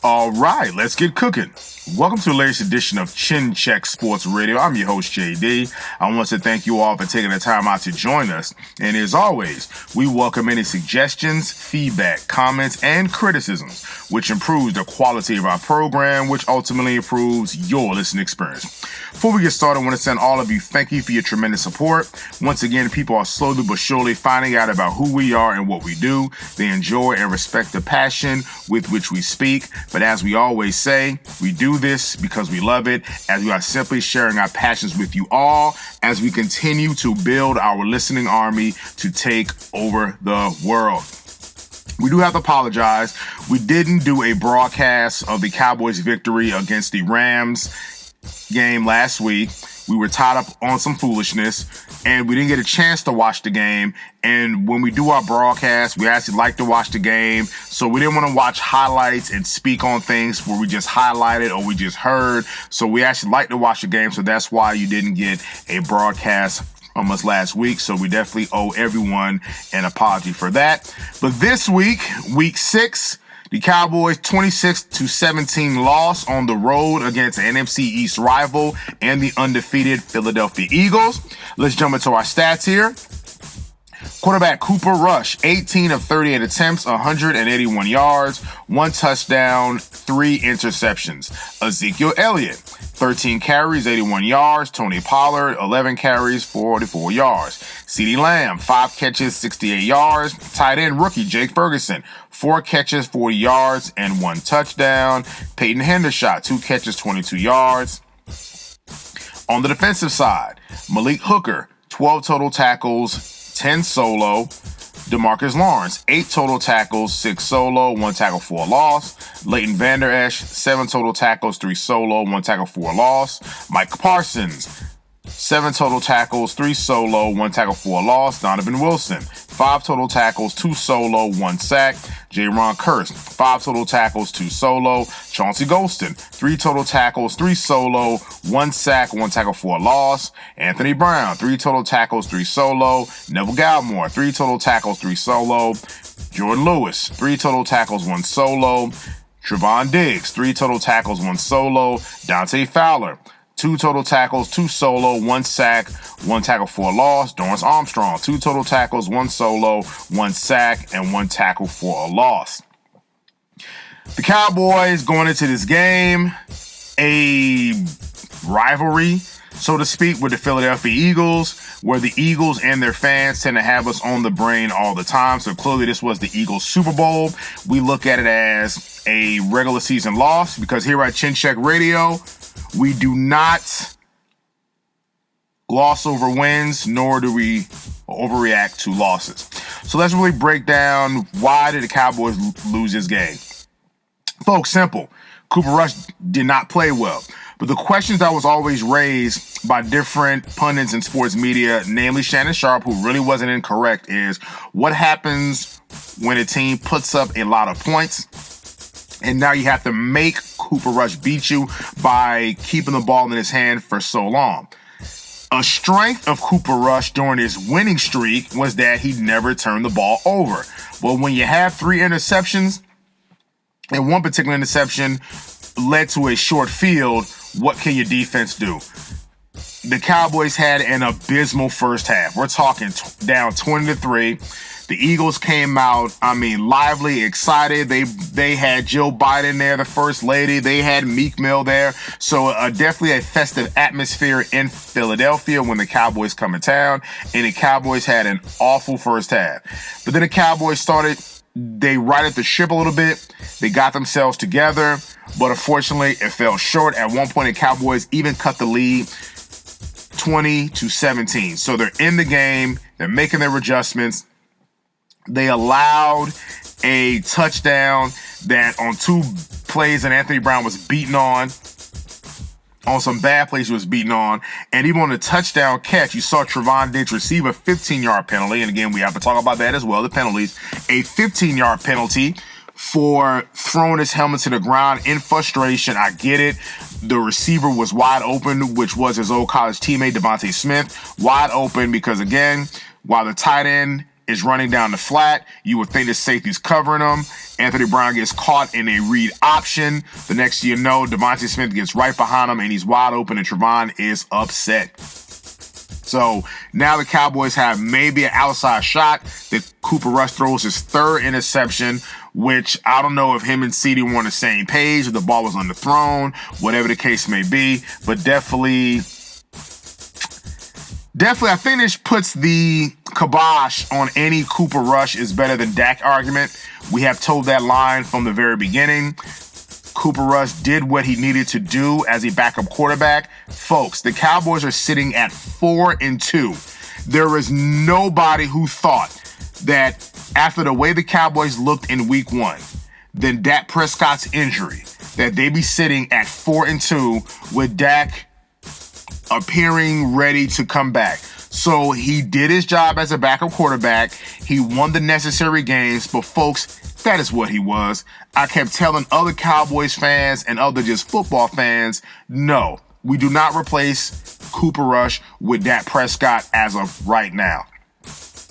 All right, let's get cooking. Welcome to the latest edition of Chin Check Sports Radio. I'm your host, JD. I want to thank you all for taking the time out to join us. And as always, we welcome any suggestions, feedback, comments, and criticisms, which improves the quality of our program, which ultimately improves your listening experience. Before we get started, I want to send all of you thank you for your tremendous support. Once again, people are slowly but surely finding out about who we are and what we do. They enjoy and respect the passion with which we speak. But as we always say, we do this because we love it, as we are simply sharing our passions with you all as we continue to build our listening army to take over the world. We do have to apologize. We didn't do a broadcast of the Cowboys' victory against the Rams game last week. We were tied up on some foolishness, and we didn't get a chance to watch the game. And when we do our broadcast, we actually like to watch the game. So we didn't want to watch highlights and speak on things where we just highlighted or we just heard. So we actually like to watch the game. So that's why you didn't get a broadcast from us last week. So we definitely owe everyone an apology for that. But this week, week 6, the Cowboys 26-17 loss on the road against the NFC East rival and the undefeated Philadelphia Eagles. Let's jump into our stats here. Quarterback Cooper Rush, 18 of 38 attempts, 181 yards, 1 touchdown, 3 interceptions. Ezekiel Elliott, 13 carries, 81 yards. Tony Pollard, 11 carries, 44 yards. CeeDee Lamb, 5 catches, 68 yards. Tight end rookie Jake Ferguson, 4 catches, 40 yards, and 1 touchdown. Peyton Hendershot, 2 catches, 22 yards. On the defensive side, Malik Hooker, 12 total tackles, 10 solo. DeMarcus Lawrence, 8 total tackles, 6 solo, 1 tackle for a loss. Leighton Vander Esch, 7 total tackles, 3 solo, 1 tackle for a loss. Mike Parsons, 7 total tackles, 3 solo, 1 tackle for a loss. Donovan Wilson, 5 total tackles, 2 solo, 1 sack. Jaron Kearse, 5 total tackles, 2 solo. Chauncey Golston, 3 total tackles, 3 solo, 1 sack, 1 tackle for a loss. Anthony Brown, 3 total tackles, 3 solo. Neville Gallimore, 3 total tackles, 3 solo. Jordan Lewis, 3 total tackles, 1 solo. Trevon Diggs, 3 total tackles, 1 solo. Dante Fowler, 2 total tackles, 2 solo, 1 sack, 1 tackle for a loss. Dorrance Armstrong, 2 total tackles, 1 solo, 1 sack, and 1 tackle for a loss. The Cowboys going into this game, a rivalry, so to speak, with the Philadelphia Eagles, where the Eagles and their fans tend to have us on the brain all the time. So clearly this was the Eagles Super Bowl. We look at it as a regular season loss because here at Chin Check Radio, we do not gloss over wins, nor do we overreact to losses. So let's really break down why did the Cowboys lose this game. Folks, simple. Cooper Rush did not play well. But the questions that was always raised by different pundits in sports media, namely Shannon Sharpe, who really wasn't incorrect, is what happens when a team puts up a lot of points and now you have to make Cooper Rush beat you by keeping the ball in his hand for so long. A strength of Cooper Rush during his winning streak was that he never turned the ball over. Well, when you have 3 interceptions, and one particular interception led to a short field, what can your defense do? The Cowboys had an abysmal first half. We're talking down 20-3. The Eagles came out, lively, excited. They had Jill Biden there, the first lady. They had Meek Mill there. So definitely a festive atmosphere in Philadelphia when the Cowboys come to town. And the Cowboys had an awful first half. But then the Cowboys they righted the ship a little bit. They got themselves together. But unfortunately, it fell short. At one point, the Cowboys even cut the lead 20-17. So they're in the game. They're making their adjustments. They allowed a touchdown that on 2 plays that Anthony Brown was beaten on some bad plays he was beaten on. And even on the touchdown catch, you saw Trevon Diggs receive a 15-yard penalty. And again, we have to talk about that as well, the penalties. A 15-yard penalty for throwing his helmet to the ground in frustration. I get it. The receiver was wide open, which was his old college teammate, Devontae Smith. Wide open because, again, while the tight end is running down the flat. You would think the safety's covering him. Anthony Brown gets caught in a read option. The next thing you know, Devontae Smith gets right behind him, and he's wide open, and Trevon is upset. So now the Cowboys have maybe an outside shot that Cooper Rush throws his third interception, which I don't know if him and CeeDee were on the same page, if the ball was underthrown, whatever the case may be. But definitely, I think this puts the kibosh on any Cooper Rush is better than Dak argument. We have told that line from the very beginning. Cooper Rush did what he needed to do as a backup quarterback. Folks, the Cowboys are sitting at 4-2. There is nobody who thought that after the way the Cowboys looked in week 1, then Dak Prescott's injury, that they'd be sitting at 4-2 with Dak appearing ready to come back. So he did his job as a backup quarterback. He won the necessary games, but folks, that is what he was. I kept telling other Cowboys fans and other just football fans, no, we do not replace Cooper Rush with Dak Prescott as of right now.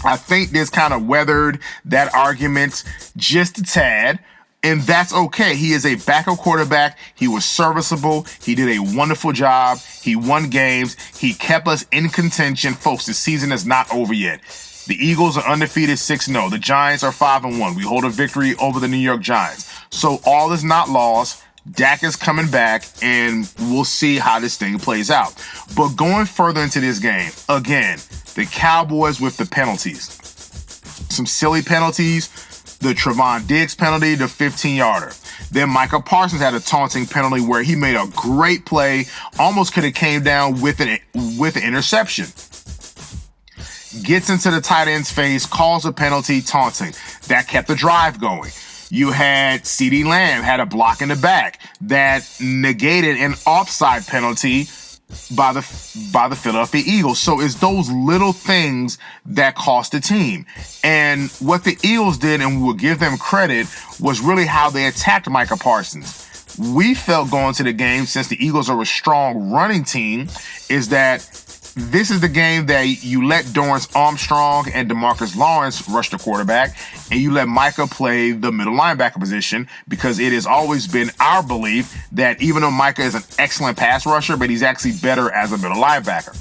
I think this kind of weathered that argument just a tad, and that's okay. He is a backup quarterback. He was serviceable. He did a wonderful job. He won games. He kept us in contention. Folks, the season is not over yet. The Eagles are undefeated 6-0. The Giants are 5-1. We hold a victory over the New York Giants. So all is not lost. Dak is coming back, and we'll see how this thing plays out. But going further into this game, again, the Cowboys with the penalties. Some silly penalties. The Trevon Diggs penalty, the 15-yarder. Then Micah Parsons had a taunting penalty where he made a great play, almost could have came down with an interception. Gets into the tight end's face, calls a penalty, taunting. That kept the drive going. You had CeeDee Lamb had a block in the back that negated an offside penalty by the Philadelphia Eagles. So it's those little things that cost the team. And what the Eagles did, and we will give them credit, was really how they attacked Micah Parsons. We felt going to the game, since the Eagles are a strong running team, is that this is the game that you let Dorrance Armstrong and DeMarcus Lawrence rush the quarterback, and you let Micah play the middle linebacker position, because it has always been our belief that even though Micah is an excellent pass rusher, but he's actually better as a middle linebacker.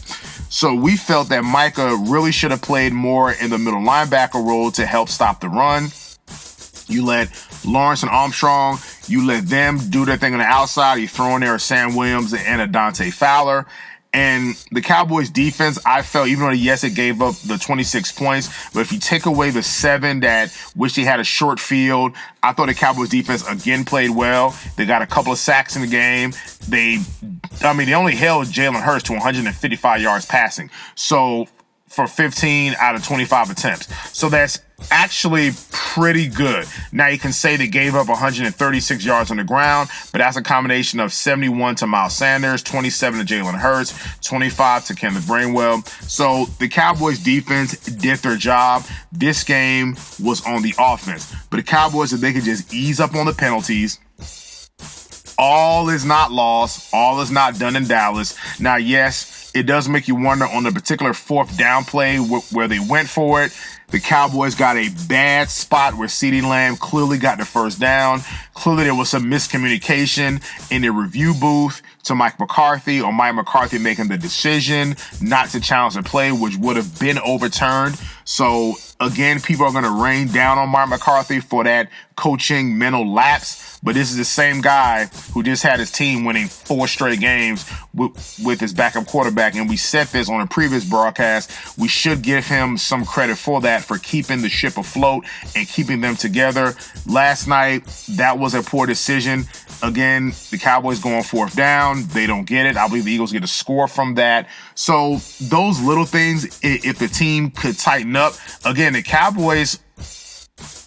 So we felt that Micah really should have played more in the middle linebacker role to help stop the run. You let Lawrence and Armstrong, you let them do their thing on the outside. You throw in there a Sam Williams and a Dante Fowler. And the Cowboys defense, I felt, even though, yes, it gave up the 26 points, but if you take away the 7 that wish they had a short field, I thought the Cowboys defense again played well. They got a couple of sacks in the game. They only held Jalen Hurts to 155 yards passing. So for 15 out of 25 attempts. So that's actually pretty good. Now you can say they gave up 136 yards on the ground, but that's a combination of 71 to Miles Sanders, 27 to Jalen Hurts, 25 to Kenneth Brainwell. So the Cowboys defense did their job. This game was on the offense. But the Cowboys, if they could just ease up on the penalties, all is not lost. All is not done in Dallas. Now, yes, it does make you wonder on the particular fourth down play where they went for it. The Cowboys got a bad spot where CeeDee Lamb clearly got the first down. Clearly there was some miscommunication in the review booth to Mike McCarthy, or Mike McCarthy making the decision not to challenge the play, which would have been overturned. So again, people are going to rain down on Mike McCarthy for that coaching mental lapse. But this is the same guy who just had his team winning 4 straight games with his backup quarterback. And we said this on a previous broadcast. We should give him some credit for that, for keeping the ship afloat and keeping them together. Last night, that was a poor decision. Again, the Cowboys going 4th down. They don't get it. I believe the Eagles get a score from that. So those little things, if the team could tighten up. Again, the Cowboys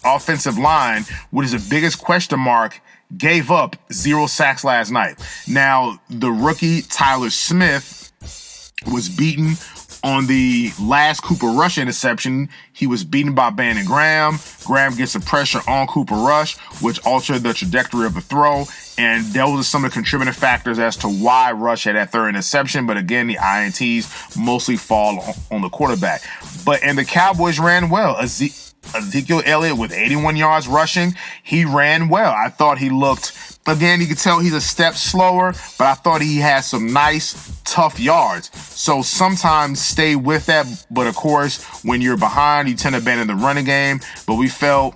offensive line, which is the biggest question mark, gave up 0 sacks last night. Now, the rookie Tyler Smith was beaten on the last Cooper Rush interception. He was beaten by Brandon Graham. Graham gets the pressure on Cooper Rush, which altered the trajectory of the throw. And those are some of the contributing factors as to why Rush had that third interception. But again, the INTs mostly fall on the quarterback. And the Cowboys ran well. Ezekiel Elliott with 81 yards rushing, he ran well. I thought he looked, again, you could tell he's a step slower, but I thought he had some nice, tough yards. So sometimes stay with that, but of course, when you're behind, you tend to abandon the running game. But we felt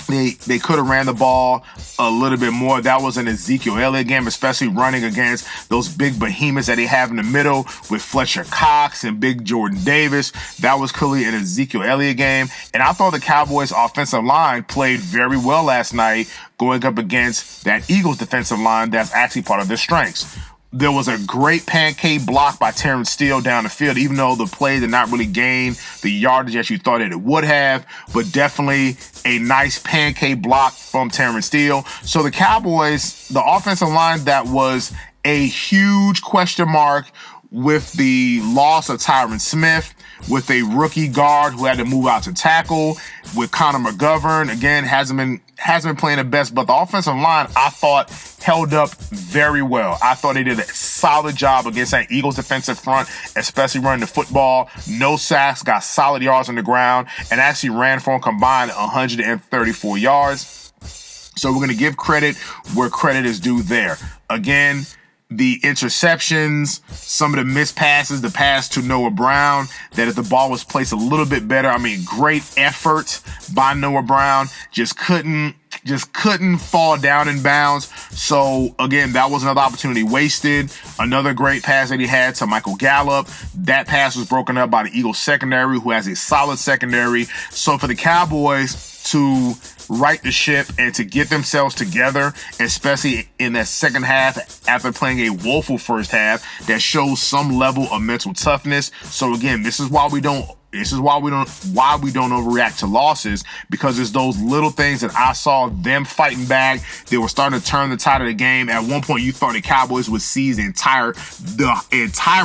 they could have ran the ball a little bit more. That was an Ezekiel Elliott game, especially running against those big behemoths that they have in the middle with Fletcher Cox and big Jordan Davis. That was clearly an Ezekiel Elliott game. And I thought the Cowboys offensive line played very well last night going up against that Eagles defensive line that's actually part of their strengths. There was a great pancake block by Terrence Steele down the field, even though the play did not really gain the yardage that you thought it would have, but definitely a nice pancake block from Terrence Steele. So the Cowboys, the offensive line that was a huge question mark with the loss of Tyron Smith, with a rookie guard who had to move out to tackle, with Connor McGovern, again, hasn't been playing the best, but the offensive line, I thought, held up very well. I thought they did a solid job against that Eagles defensive front, especially running the football. No sacks, got solid yards on the ground, and actually ran for a combined 134 yards. So we're going to give credit where credit is due there. Again, the interceptions, some of the missed passes, the pass to Noah Brown, that if the ball was placed a little bit better, I mean, great effort by Noah Brown, just couldn't fall down in bounds. So again, that was another opportunity wasted. Another great pass that he had to Michael Gallup. That pass was broken up by the Eagles secondary, who has a solid secondary. So for the Cowboys to right the ship and to get themselves together, especially in that second half after playing a woeful first half, that shows some level of mental toughness. So again, this is why we don't overreact to losses, because it's those little things that I saw them fighting back. They were starting to turn the tide of the game. At one point, you thought the Cowboys would seize the entire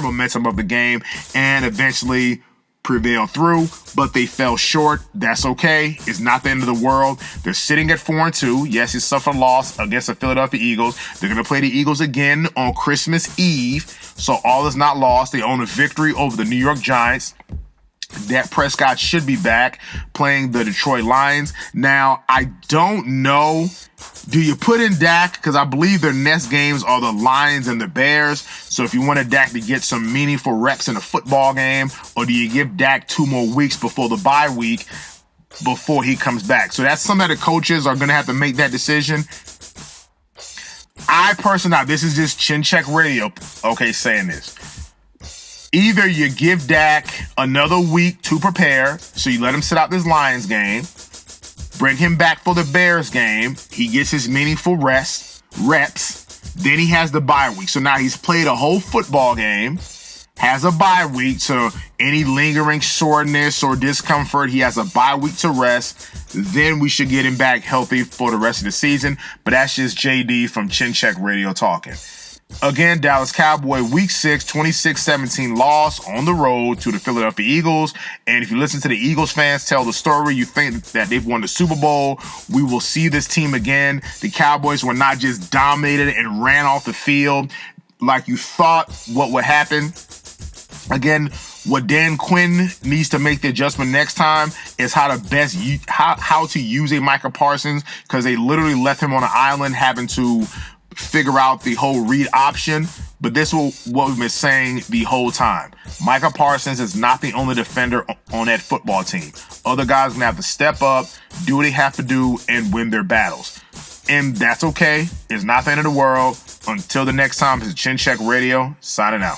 momentum of the game and eventually prevail through, but they fell short. That's okay. It's not the end of the world. They're sitting at 4-2. Yes, it suffered a loss against the Philadelphia Eagles. They're going to play the Eagles again on Christmas Eve, so all is not lost. They own a victory over the New York Giants. Dak Prescott should be back playing the Detroit Lions. Now, I don't know, do you put in Dak? Because I believe their next games are the Lions and the Bears. So if you wanted Dak to get some meaningful reps in a football game, or do you give Dak 2 more weeks before the bye week before he comes back? So that's something that the coaches are going to have to make that decision. I personally, now this is just Chin Check Radio, okay, saying this. Either you give Dak another week to prepare, so you let him sit out this Lions game, bring him back for the Bears game, he gets his meaningful reps, then he has the bye week. So now he's played a whole football game, has a bye week, so any lingering soreness or discomfort, he has a bye week to rest. Then we should get him back healthy for the rest of the season. But that's just JD from Chin Check Radio talking. Again, Dallas Cowboy Week 6, 26-17 loss on the road to the Philadelphia Eagles. And if you listen to the Eagles fans tell the story, you think that they've won the Super Bowl. We will see this team again. The Cowboys were not just dominated and ran off the field like you thought what would happen. Again, what Dan Quinn needs to make the adjustment next time is how to use a Micah Parsons, because they literally left him on an island having to figure out the whole read option. But this is what we've been saying the whole time. Micah Parsons is not the only defender on that football team. Other guys are going to have to step up, do what they have to do, and win their battles. And that's okay. It's not the end of the world. Until the next time, this is Chin Check Radio, signing out.